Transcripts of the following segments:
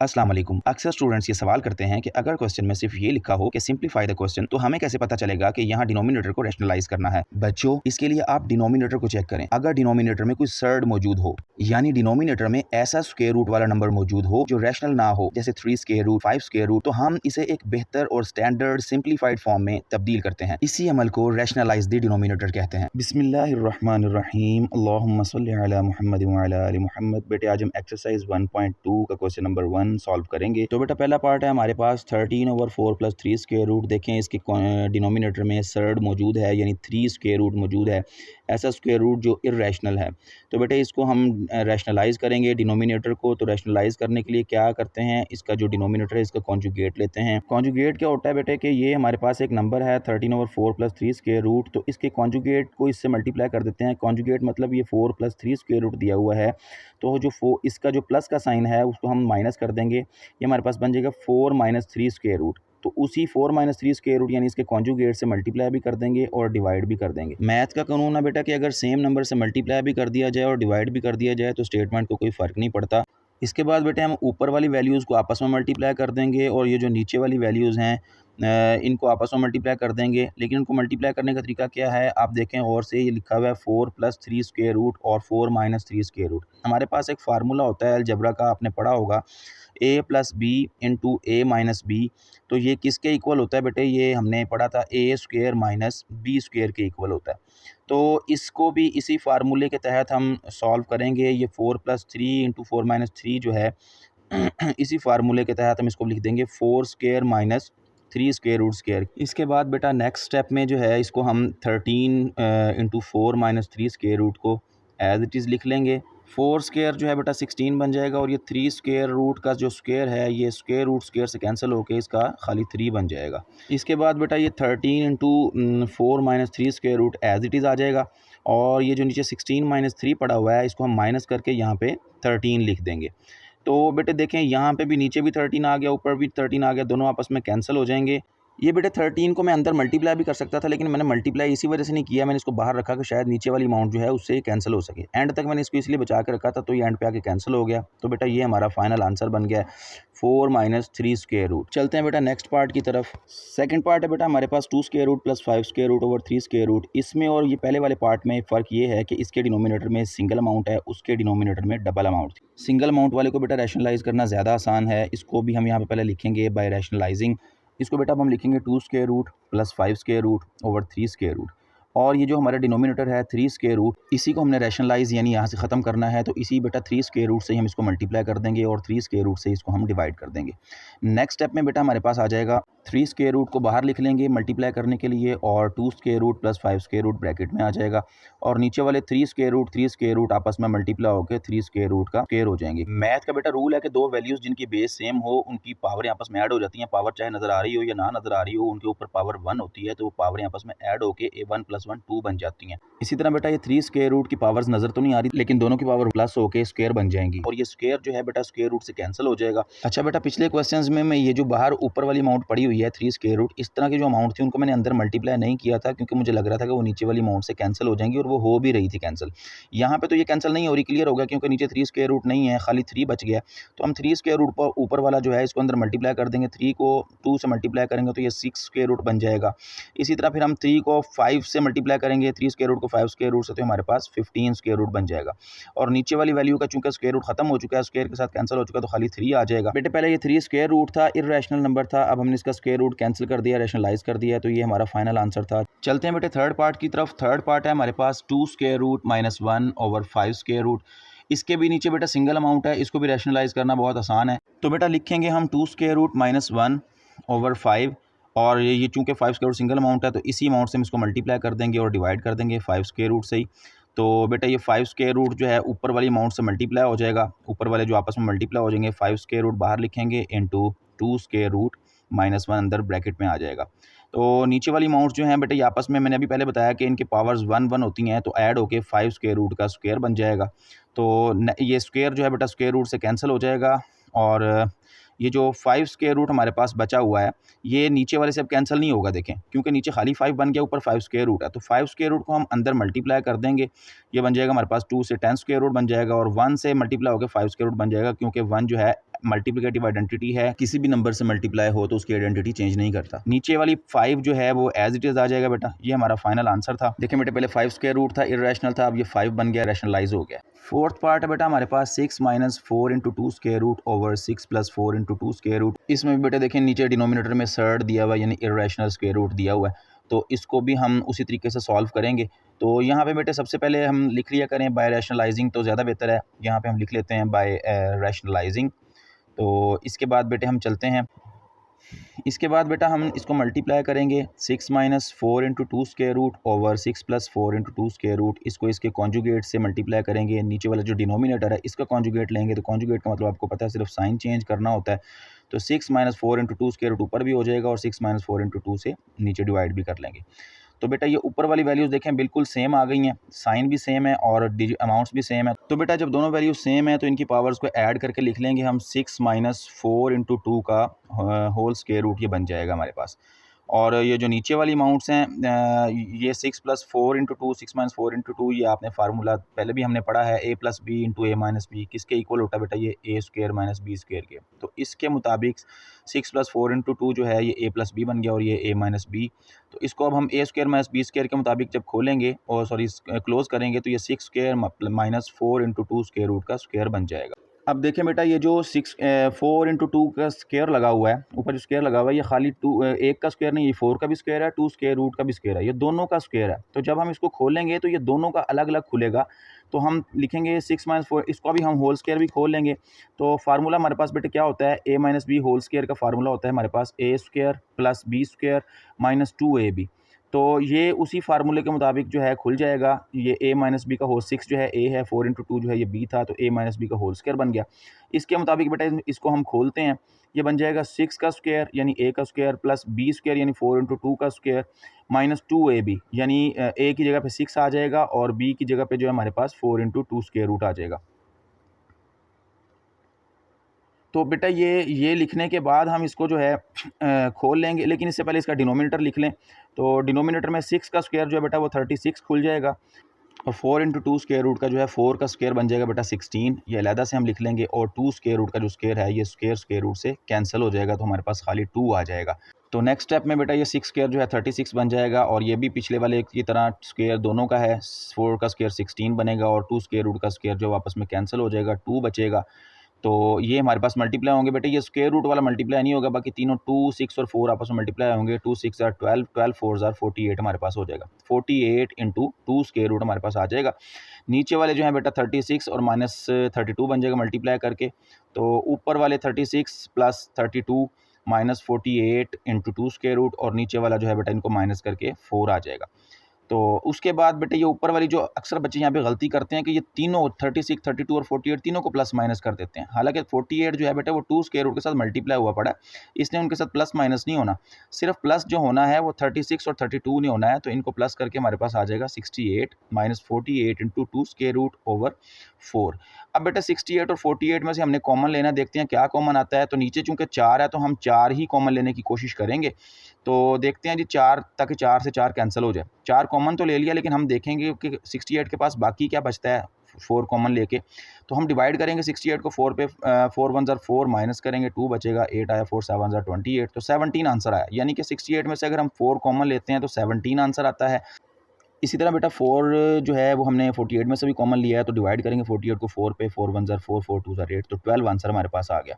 अस्सलाम वालेकुम। अक्सर स्टूडेंट्स ये सवाल करते हैं कि अगर क्वेश्चन में सिर्फ ये लिखा हो कि सिंप्लीफाई द क्वेश्चन, तो हमें कैसे पता चलेगा कि यहाँ डिनोमिनेटर को रैशनलाइज करना है। बच्चों, इसके लिए आप डिनोमिनेटर को चेक करें। अगर डिनोमिनेटर में कोई सर्ड मौजूद हो, यानी डिनोमिनेटर में ऐसा स्क्वायर रूट वाला नंबर मौजूद हो जो रैशनल ना हो, जैसे 3 स्क्वायर रूट, 5 स्क्वायर रूट, तो हम इसे एक बेहतर और स्टैंडर्ड सिंप्लीफाइड फॉर्म में तब्दील करते हैं। इसी अमल को रैशनलाइज द डिनोमिनेटर कहते हैं। बिस्मिल्लाहिर्रहमानिर्रहीम, अल्लाहुम्मा सल्लि अला मुहम्मद व अला आलि मुहम्मद। बेटे, आज हम एक्सरसाइज 1.2 का क्वेश्चन नंबर 1 सॉल्व करेंगे। तो बेटा, पहला पार्ट है हमारे पास 13/4 + 3 स्क्वायर रूट। देखें, इसके डिनोमिनेटर में सर्ड मौजूद है, यानी 3 स्क्वायर रूट मौजूद है, ऐसा स्क्वायर रूट जो इर्रेशनल है। तो बेटे, इसको हम रैशनलाइज करेंगे डिनोमिनेटर को। तो रैशनलाइज करने के लिए क्या करते हैं, इसका जो डिनोमिनेटर है इसका कॉन्जुगेट लेते हैं। कॉन्जुगेट क्या होता है बेटे कि ये हमारे पास एक नंबर है 13/4 + 3 स्क्वायर रूट, तो इसके कॉन्जुगेट को इससे मल्टीप्लाई कर देते हैं। कॉन्जुगेट मतलब ये 4 + 3 स्क्वायर रूट दिया हुआ है, तो जो इसका जो प्लस का साइन है उसको हम माइनस कर देंगे। ये हमारे पास बन जाएगा 4 - 3 स्क्वायर रूट। तो उसी 4 - 3 स्क्वायर रूट यानी इसके कॉन्जुगेट से मल्टीप्लाई भी कर देंगे और डिवाइड भी कर देंगे। मैथ का कानून है बेटा कि अगर सेम नंबर से मल्टीप्लाई भी कर दिया जाए और डिवाइड भी कर दिया जाए तो स्टेटमेंट को कोई फ़र्क नहीं पड़ता। इसके बाद बेटे, हम ऊपर वाली वैल्यूज़ को आपस में मल्टीप्लाई कर देंगे और ये जो नीचे वाली वैल्यूज़ हैं इनको आपस में मल्टीप्लाई कर देंगे। लेकिन इनको मल्टीप्लाई करने का तरीका क्या है, आप देखें और से, ये लिखा हुआ है 4 + 3 स्क्वायर रूट और 4 - 3 स्क्वायर रूट। हमारे पास एक फार्मूला होता है अलजेब्रा का, आपने पढ़ा होगा, a + b × a - b। तो ये किसके इक्वल होता है बेटे, ये हमने पढ़ा था a² - b² के इक्वल होता है। तो इसको भी इसी फार्मूले के तहत हम सॉल्व करेंगे। ये 4 + 3 × 4 - 3 जो है इसी फार्मूले के तहत हम इसको लिख देंगे 4² - 3 स्क्वायर रूट स्क्वायर। इसके बाद बेटा नेक्स्ट स्टेप में जो है इसको हम 13 × 4 - 3 स्क्वायर रूट को एज इट इज़ लिख लेंगे। 4 स्क्वायर जो है बेटा 16 बन जाएगा और ये 3 स्क्वायर रूट का जो स्क्वायर है ये स्क्वायर रूट स्क्वायर से कैंसिल होकर इसका खाली 3 बन जाएगा। इसके बाद बेटा ये 13 × 4 - 3 square root as it is आ जाएगा और ये जो नीचे 16 - 3 पड़ा हुआ है इसको हम माइनस करके यहाँ पे 13 लिख देंगे। तो बेटे देखें, यहाँ पे भी नीचे भी 13 आ गया, ऊपर भी 13 आ गया, दोनों आपस में कैंसिल हो जाएंगे। ये बेटे 13 को मैं अंदर मल्टीप्लाई भी कर सकता था, लेकिन मैंने मल्टीप्लाई इसी वजह से नहीं किया, मैंने इसको बाहर रखा कि शायद नीचे वाली अमाउंट जो है उससे कैंसिल हो सके। एंड तक मैंने इसको इसलिए बचा के रखा था, तो ये एंड पे आके कैंसिल हो गया। तो बेटा ये हमारा फाइनल आंसर बन गया है 4 - 3 स्क्वायर रूट। चलते हैं बेटा नेक्स्ट पार्ट की तरफ। सेकंड पार्ट है बेटा हमारे पास 2 square root + 5 square root over 3 square root. इसमें और ये पहले वाले पार्ट में फ़र्क ये है कि इसके डिनोमिनेटर में सिंगल अमाउंट है, उसके डिनोमिनेटर में डबल अमाउंट थी। सिंगल अमाउंट वाले को बेटा रैशनलाइज करना ज़्यादा आसान है। इसको भी हम यहाँ पे पहले लिखेंगे बाय रैशनलाइजिंग। इसको बेटा अब हम लिखेंगे 2 square root + 5 square root over 3 square root. और ये जो हमारा डिनोमिनेटर है 3 स्क्वायर रूट, इसी को हमने रैशनलाइज यानी यहाँ से ख़त्म करना है, तो इसी बेटा 3 स्क्वायर रूट से ही हम इसको मल्टीप्लाई कर देंगे और 3 स्क्वायर रूट से इसको हम डिवाइड कर देंगे। नेक्स्ट स्टेप में बेटा हमारे पास आ जाएगा 3 स्क्वायर रूट को बाहर लिख लेंगे मल्टीप्लाई करने के लिए और 2 square root + 5 square root bracket में आ जाएगा और नीचे वाले 3 स्क्वायर रूट आपस में मल्टीप्लाई होकर 3 स्क्वायर रूट का स्क्वायर हो जाएंगे। मैथ का बेटा रूल है कि दो वैल्यूज़ जिनकी बेस सेम हो उनकी पावर आपस में ऐड हो जाती हैं। पावर चाहे नज़र आ रही हो या ना नज़र आ रही हो, उनके ऊपर पावर 1 होती है, तो वो पावर आपस में ऐड होकर a1 + 1 2 बन जाती हैं। इसी तरह बेटा ये 3 स्क्वायर रूट की पावर्स नज़र तो नहीं आ रही, लेकिन दोनों की पावर प्लस होकर स्क्वायर बन जाएंगी और ये स्क्वायर जो है बेटा स्क्वायर रूट से कैंसिल हो जाएगा। अच्छा बेटा, पिछले क्वेश्चंस में मैं ये जो बाहर ऊपर वाली अमाउंट पड़ी हुई है 3 स्क्वायर रूट, इस तरह की जो अमाउंट थी उनको मैंने अंदर मल्टीप्लाई नहीं किया था, क्योंकि मुझे लग रहा था कि वो नीचे वाली अमाउंट से कैंसिल हो जाएंगी और वो हो भी रही थी कैंसिल। यहाँ पे तो ये कैंसिल नहीं हो रही, क्लियर होगा, क्योंकि नीचे 3 स्क्वायर रूट नहीं है, खाली 3 बच गया। तो हम 3 स्क्वायर रूट पर ऊपर वाला जो है इसको अंदर मल्टीप्लाई कर देंगे। 3 को 2 से मल्टीप्लाई करेंगे तो ये 6 स्क्वायर रूट बन जाएगा। इसी तरह फिर हम 3 को 5 से मल्टीप्लाई करेंगे, 3 स्क्वायर रूट को 5 स्क्वायर रूट से, तो हमारे पास 15 स्क्वायर रूट बन जाएगा। और नीचे वाली वैल्यू का चूंकि स्क्वायर रूट खत्म हो चुका है, स्क्वायर के साथ कैंसिल हो चुका है, तो खाली 3 आ जाएगा। बेटे पहले ये 3 स्क्वायर रूट था, इर्रेशनल नंबर था, अब हमने इसका स्क्वायर रूट कैंसिल कर दिया, रैशनलाइज कर दिया, तो ये हमारा फाइनल आंसर था। चलते हैं बेटे थर्ड पार्ट की तरफ। थर्ड पार्ट है हमारे पास 2 square root - 1 over 5 square root. इसके भी नीचे बेटा सिंगल अमाउंट है, इसको भी रैशनलाइज करना बहुत आसान है। तो बेटा लिखेंगे हम 2 स्क्वायर रूट - 1 ओवर 5 और ये चूंकि 5 स्क्वायर रूट सिंगल अमाउंट है, तो इसी अमाउंट से हम इसको मल्टीप्लाई कर देंगे और डिवाइड कर देंगे 5 स्क्वायर रूट से ही। तो बेटा ये 5 स्क्वायर रूट जो है ऊपर वाली अमाउंट से मल्टीप्लाई हो जाएगा, ऊपर वाले जो आपस में मल्टीप्लाई हो जाएंगे, 5 स्क्वायर रूट बाहर लिखेंगे इंटू 2 स्क्वायर रूट -1 अंदर ब्रैकेट में आ जाएगा। तो नीचे वाली अमाउंट्स जो हैं बेटा ये आपस में, मैंने अभी पहले बताया कि इनकी पावर्स 1 1 होती हैं, तो ऐड होके 5 स्क्वायर रूट का स्क्वायर बन जाएगा। तो ये स्क्वायर जो है बेटा स्क्वायर रूट से कैंसिल हो जाएगा और ये जो 5 स्क्वायर रूट हमारे पास बचा हुआ है ये नीचे वाले से अब कैंसिल नहीं होगा, देखें, क्योंकि नीचे खाली 5 बन गया, ऊपर 5 स्क्वायर रूट है। तो 5 स्क्वायर रूट को हम अंदर मल्टीप्लाई कर देंगे, ये बन जाएगा हमारे पास 2 से 10 स्क्वायर रूट बन जाएगा और 1 से मल्टीप्लाई होकर 5 स्क्वायर रूट बन जाएगा, क्योंकि 1 जो है मल्टीप्लिकेटिव आइडेंटिटी है, किसी भी नंबर से मल्टीप्लाई हो तो उसकी आइडेंटिटी चेंज नहीं करता। नीचे वाली 5 जो है वो एज इट इज़ आ जाएगा बेटा। ये हमारा फाइनल आंसर था। देखिए बेटे, पहले 5 स्क्वायर रूट था, इर्रेशनल था, अब ये 5 बन गया, रैशनलाइज हो गया। फोर्थ पार्ट है बेटा हमारे पास 6 minus 4 into 2 square root over 6 plus 4 into 2 square root. इसमें भी बेटे देखें नीचे डिनोमिनेटर में सर्ड दिया हुआ है, यानी इर्रेशनल स्क्वायर रूट दिया हुआ है, तो इसको भी हम उसी तरीके से सॉल्व करेंगे। तो यहाँ पे बेटे सबसे पहले हम लिख लिया करें बाय रैशनलाइजिंग, तो ज़्यादा बेहतर है। यहाँ पे हम लिख लेते हैं बाय रैशनलाइजिंग। तो इसके बाद बेटे हम चलते हैं, इसके बाद बेटा हम इसको मल्टीप्लाई करेंगे 6 minus 4 into 2 square root over 6 plus 4 into 2 square root. इसको इसके कॉन्जुगेट से मल्टीप्लाई करेंगे, नीचे वाला जो डिनोमिनेटर है इसका कॉन्जुगेट लेंगे। तो कॉन्जुगेट का मतलब आपको पता है, सिर्फ साइन चेंज करना होता है। तो 6 माइनस 4 इंटू 2 स्क्वायर रूट ऊपर भी हो जाएगा और 6 माइनस 4 इंटू 2 से नीचे डिवाइड भी कर लेंगे। तो बेटा ये ऊपर वाली वैल्यूज़ देखें बिल्कुल सेम आ गई हैं, साइन भी सेम है और अमाउंट्स भी सेम है। तो बेटा जब दोनों वैल्यूज सेम है तो इनकी पावर्स को ऐड करके लिख लेंगे हम। 6 माइनस 4 इंटू 2 का होल स्क्वायर रूट ये बन जाएगा हमारे पास। और ये जो नीचे वाली अमाउंट्स हैं, ये 6 प्लस 4 इंटू 2, 6 माइनस 4 इंटू 2, ये आपने फार्मूला पहले भी हमने पढ़ा है, ए प्लस बी इंटू ए माइनस बी किसके इक्वल होता है बेटा, ये ए स्क्वायर माइनस बी स्क्वायर के। तो इसके मुताबिक 6 प्लस 4 इंटू 2 जो है ये ए प्लस बी बन गया और ये ए माइनस बी। तो इसको अब हम ए स्क्वायर माइनस बी स्क्वायर के मुताबिक जब खोलेंगे और सॉरी क्लोज करेंगे तो ये 6 square minus 4 into 2 square root का स्क्वायर बन जाएगा। अब देखें बेटा, ये जो 4 इंटू 2 का स्क्वायर लगा हुआ है, ऊपर जो स्क्वायर लगा हुआ है, ये खाली 2 एक का स्क्वायर नहीं, ये 4 का भी स्क्वायर है, 2 स्क्वायर रूट का भी स्क्वायर है, ये दोनों का स्क्वायर है। तो जब हम इसको खोलेंगे तो ये दोनों का अलग अलग खुलेगा। तो हम लिखेंगे 6 माइनस 4, इसको भी हम होल स्क्वायर भी खोल लेंगे। तो फार्मूला हमारे पास बेटे क्या होता है, A minus B whole square का फार्मूला होता है हमारे पास A square plus B square minus 2ab। तो ये उसी फार्मूले के मुताबिक जो है खुल जाएगा। ये a माइनस बी का होल 6 जो है a है, 4 इंटू 2 जो है ये b था, तो a माइनस बी का होल स्क्वायर बन गया। इसके मुताबिक बेटा इसको हम खोलते हैं, ये बन जाएगा 6 का स्क्वायर यानी a का स्क्वायर प्लस b स्क्वायर यानी 4 इंटू 2 का स्क्वायर माइनस 2ab, यानी a की जगह पे 6 आ जाएगा और b की जगह पे जो है हमारे पास 4 इंटू 2 स्क्वायर रूट आ जाएगा। तो बेटा ये लिखने के बाद हम इसको जो है खोल लेंगे, लेकिन इससे पहले इसका डिनोमिनेटर लिख लें। तो डिनोमिनेटर में 6 का स्क्वायर जो है बेटा वो 36 खुल जाएगा और 4 इंटू 2 स्क्वायर रूट का जो है 4 का स्क्वायर बन जाएगा बेटा 16, ये अलहदा से हम लिख लेंगे। और 2 स्क्वायर रूट का जो स्क्वायर है ये स्क्वायर रूट से कैंसिल हो जाएगा, तो हमारे पास खाली 2 आ जाएगा। तो नेक्स्ट स्टेप में बेटा ये 6 स्क्वायर जो है 36 बन जाएगा और ये भी पिछले वाले की तरह स्क्वायर दोनों का है, 4 का स्क्वायर 16 बनेगा और 2 स्क्वायर रूट का स्क्वायर जो आपस में कैंसिल हो जाएगा, 2 बचेगा। तो ये हमारे पास मल्टीप्लाई होंगे बेटे, ये स्क्वायर रूट वाला मल्टीप्लाई नहीं होगा, बाकी तीनों 2, 6 और 4 आपस में मल्टीप्लाई होंगे। 2 6 आर 12, 12 4 आर 48 हमारे पास हो जाएगा। 48 इंटू 2 स्क्वायर रूट हमारे पास आ जाएगा। नीचे वाले जो है बेटा 36 और माइनस 32 बन जाएगा मल्टीप्लाई करके। तो ऊपर वाले 36 plus 32 minus 48 into 2 square root और नीचे वाला जो है बेटा इनको माइनस करके 4 आ जाएगा। तो उसके बाद बेटे ये ऊपर वाली जो अक्सर बच्चे यहाँ पे गलती करते हैं कि ये तीनों 36, 32 और 48 तीनों को प्लस माइनस कर देते हैं। हालांकि 48 जो है बेटा वो 2 स्क्वायर रूट के साथ मल्टीप्लाई हुआ पड़ा है, इसलिए उनके साथ प्लस माइनस नहीं होना, सिर्फ प्लस जो होना है वो 36 और 32 नहीं होना है। तो इनको प्लस करके हमारे पास आ जाएगा 68 minus 48 into 2 square root over 4। अब बेटा 68 और 48 में से हमने कॉमन लेना, देखते हैं क्या कॉमन आता है। तो नीचे चूँकि 4 है तो हम 4 ही कॉमन लेने की कोशिश करेंगे। तो देखते हैं जी 4, ताकि 4 से 4 कैंसिल हो जाए। 4 कॉमन तो ले लिया, लेकिन हम देखेंगे कि 68 के पास बाकी क्या बचता है 4 कॉमन लेके। तो हम डिवाइड करेंगे 68 को 4 पे, 4 1 ज़ार 4 माइनस करेंगे 2 बचेगा, 8 आया, 4 7 ज़ार 28, तो 17 आंसर आया। यानी कि 68 में से अगर हम 4 कॉमन लेते हैं तो 17 आंसर आता है। इसी तरह बेटा 4 जो है वो हमने 48 में से भी कॉमन लिया है, तो डिवाइड करेंगे 48 को 4 पे, 4 1 ज़ार 4, 4 2 ज़ार 8, तो 12 आंसर हमारे पास आ गया।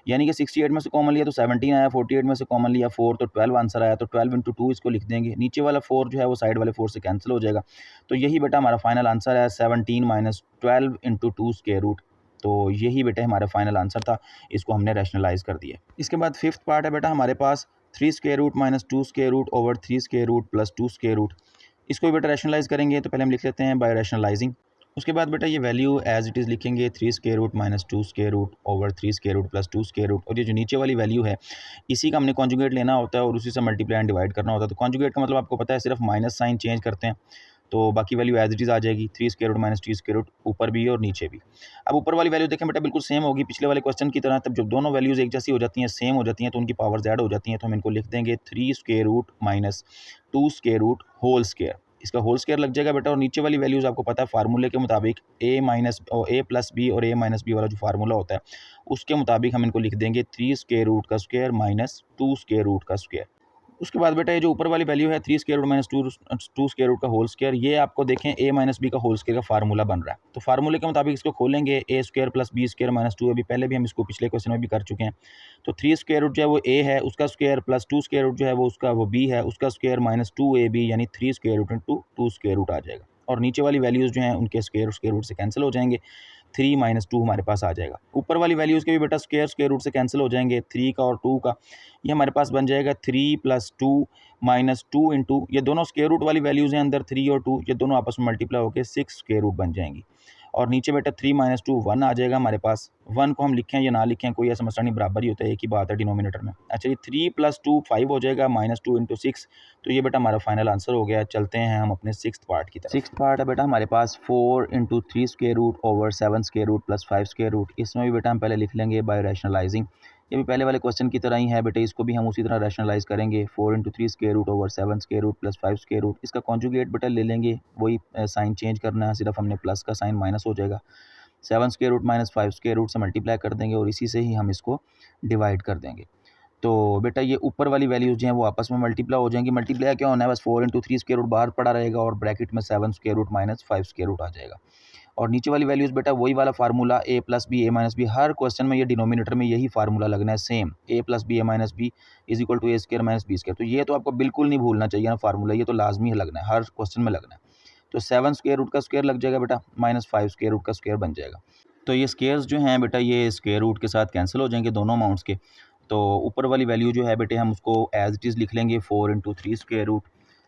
यानी कि 68 में से कॉमन लिया तो 17 आया, 48 में से कॉमन लिया 4 तो 12 आंसर आया। तो 12 इंटू 2 इसको लिख देंगे, नीचे वाला 4 जो है वो साइड वाले 4 से कैंसिल हो जाएगा। तो यही बेटा हमारा फाइनल आंसर है, 17 माइनस 12 इंटू 2 स्क्वायर रूट। तो यही बेटा हमारा फाइनल आंसर था, इसको हमने रैशनलाइज कर दिया। इसके बाद फिफ्थ पार्ट है बेटा हमारे पास 3 square root minus 2 square root over 3 square root plus 2 square root. इसको भी बेटा रैशनलाइज करेंगे, तो पहले हम लिख लेते हैं बाय रैशनलाइजिंग। उसके बाद बेटा ये वैल्यू एज इट इज़ लिखेंगे 3 square root minus 2 square root over 3 square root plus 2 square root. और ये जो नीचे वाली वैल्यू है इसी का हमने कॉन्जुगेट लेना होता है और उसी से मल्टीप्लाई एंड डिवाइड करना होता है। तो कॉन्जुगेट का मतलब आपको पता है, सिर्फ माइनस साइन चेंज करते हैं तो बाकी वैल्यू एज इट इज़ आ जाएगी। 3 square root minus 2 square root ऊपर भी और नीचे भी। अब ऊपर वाली वैल्यू देखें बेटा बिल्कुल सेम होगी पिछले वाले क्वेश्चन की तरह। तब जब दोनों वैल्यूज़ एक जैसी हो जाती हैं, सेम हो जाती हैं, तो उनकी पावर्स ऐड हो जाती हैं। तो हम इनको लिख देंगे 3 square root minus 2 square root whole square. इसका होल स्क्वायर लग जाएगा बेटा। और नीचे वाली वैल्यूज़ आपको पता है फार्मूले के मुताबिक a प्लस बी और a माइनस बी वाला जो फार्मूला होता है उसके मुताबिक हम इनको लिख देंगे 3 स्क्वायर रूट का स्क्वायर माइनस 2 स्क्वायर रूट का स्क्वायर। उसके बाद बेटा ये जो ऊपर वाली वैल्यू है 3 square root minus two square root का होल स्क्वायर, ये आपको देखें a माइनस बी का होल स्क्वायर का फार्मूला बन रहा है। तो फार्मूले के मुताबिक इसको खोलेंगे a square plus B square minus 2, अभी पहले भी हम इसको पिछले क्वेश्चन में भी कर चुके हैं। तो 3 स्क्वायर रूट जो है वो a है उसका स्क्वायर प्लस 2 स्क्वायर रूट जो है वो b है उसका स्क्वायर माइनस 2ab यानी 3 square root into 2 square root आ जाएगा। और नीचे वाली वैल्यूज़ जो हैं उनके स्क्वायर रूट से कैंसिल हो जाएंगे, 3 माइनस 2 हमारे पास आ जाएगा। ऊपर वाली वैल्यूज़ के भी बेटा स्क्वायर रूट से कैंसिल हो जाएंगे, 3 का और 2 का, ये हमारे पास बन जाएगा 3 प्लस 2 माइनस 2 इंटू, ये दोनों स्क्वायर रूट वाली वैल्यूज़ हैं अंदर 3 और 2, ये दोनों आपस में मल्टीप्लाई होकर 6 स्क्वायर रूट बन जाएंगी। और नीचे बेटा 3 माइनस 2 1 आ जाएगा हमारे पास। 1 को हम लिखें या ना लिखें कोई ऐसा मसला नहीं, बराबर ही होता है, एक ही बात है डिनोमिनेटर में। अच्छा ये 3 प्लस 2 5 हो जाएगा माइनस 2 इंटू 6, तो ये बेटा हमारा फाइनल आंसर हो गया। चलते हैं हम अपने 6th पार्ट की तरफ। 6th पार्ट है बेटा हमारे पास 4 into 3 square root over 7 square root plus 5 square root. इसमें भी बेटा हम पहले लिख लेंगे बाय रैशनलाइजिंग, ये भी पहले वाले क्वेश्चन की तरह ही है बेटे, इसको भी हम उसी तरह रैशनलाइज करेंगे। 4 into 3 square root over 7 square root plus 5 square root, इसका कॉन्जुगेट बेटा ले लेंगे, वही साइन चेंज करना है, सिर्फ हमने प्लस का साइन माइनस हो जाएगा। 7 square root minus 5 square root से मल्टीप्लाई कर देंगे और इसी से ही हम इसको डिवाइड कर देंगे। तो बेटा ये ऊपर वाली वैल्यूज़ जो हैं वो आपस में मल्टीप्लाई हो जाएंगी। मल्टीप्लाई क्या होना है, बस 4 इंटू 3 स्क्वायर रूट बाहर पड़ा रहेगा और ब्रैकेट में 7 square root minus 5 square root आ जाएगा। और नीचे वाली वैल्यूज़ बेटा वही वाला formula a plus B A minus B, हर क्वेश्चन में ये डिनोमिनेटर में यही फार्मूला लगना है same, a plus B A minus B is equal to A square minus B square. तो ये तो आपको बिल्कुल नहीं भूलना चाहिए ना फार्मूला, ये तो लाजमी है लगना है, हर क्वेश्चन में लगना है। तो 7 स्क्वायर रूट का स्क्वायर लग जाएगा बेटा माइनस 5 स्क्वायर रूट का स्क्वायर बन जाएगा। तो ये स्क्वायर्स जो हैं बेटा ये स्क्वायर रूट के साथ कैंसिल हो जाएंगे दोनों अमाउंट्स के। तो ऊपर वाली वैल्यू जो है बेटे हम उसको एज इट इज़ लिख लेंगे 4 into 3 square root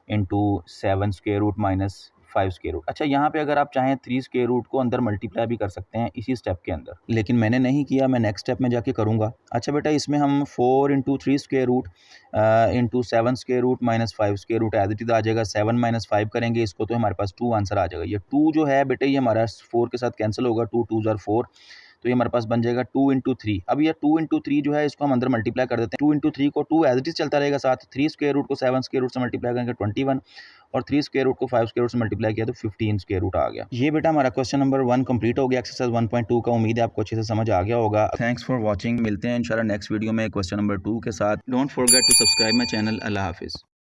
into 7 square root minus 5 square root. अच्छा यहाँ पे अगर आप चाहें 3 स्क्वायर रूट को अंदर मल्टीप्लाई भी कर सकते हैं इसी स्टेप के अंदर, लेकिन मैंने नहीं किया, मैं नेक्स्ट स्टेप में जाके करूँगा। अच्छा बेटा इसमें हम 4 into 3 square root into 7 square root minus 5 square root as it is आ जाएगा। 7 माइनस 5 करेंगे इसको तो हमारे पास 2 आंसर आ जाएगा। ये 2 जो है बेटे ये हमारा 4 के साथ कैंसिल होगा, 2 2 ज़ार 4, तो ये हमारे पास बन जाएगा 2 इंटू 3। अब ये 2 इंटू 3 जो है इसको हम अंदर मल्टीप्लाई कर देते हैं। 2 इंटू 3 को 2 एज इट इज़ चलता रहेगा साथ, 3 स्क्वायर रूट को 7 स्क्वायर रूट से मल्टीप्लाई करेंगे 21, और 3 स्क्वायर रूट को 5 स्क्वायर रूट से मल्टीप्लाई किया तो 15 स्क्वायर रूट आ गया। ये बेटा हमारा क्वेश्चन नंबर 1 कंप्लीट हो गया एक्सरसाइज 1.2 का। उम्मीद है आपको अच्छे से समझ आ गया होगा। थैंक्स फॉर वॉचिंग, मिलते हैं इंशाल्लाह नेक्स्ट वीडियो में क्वेश्चन नंबर 2 के साथ। Don't forget to subscribe my channel. अल्लाह हाफिज़।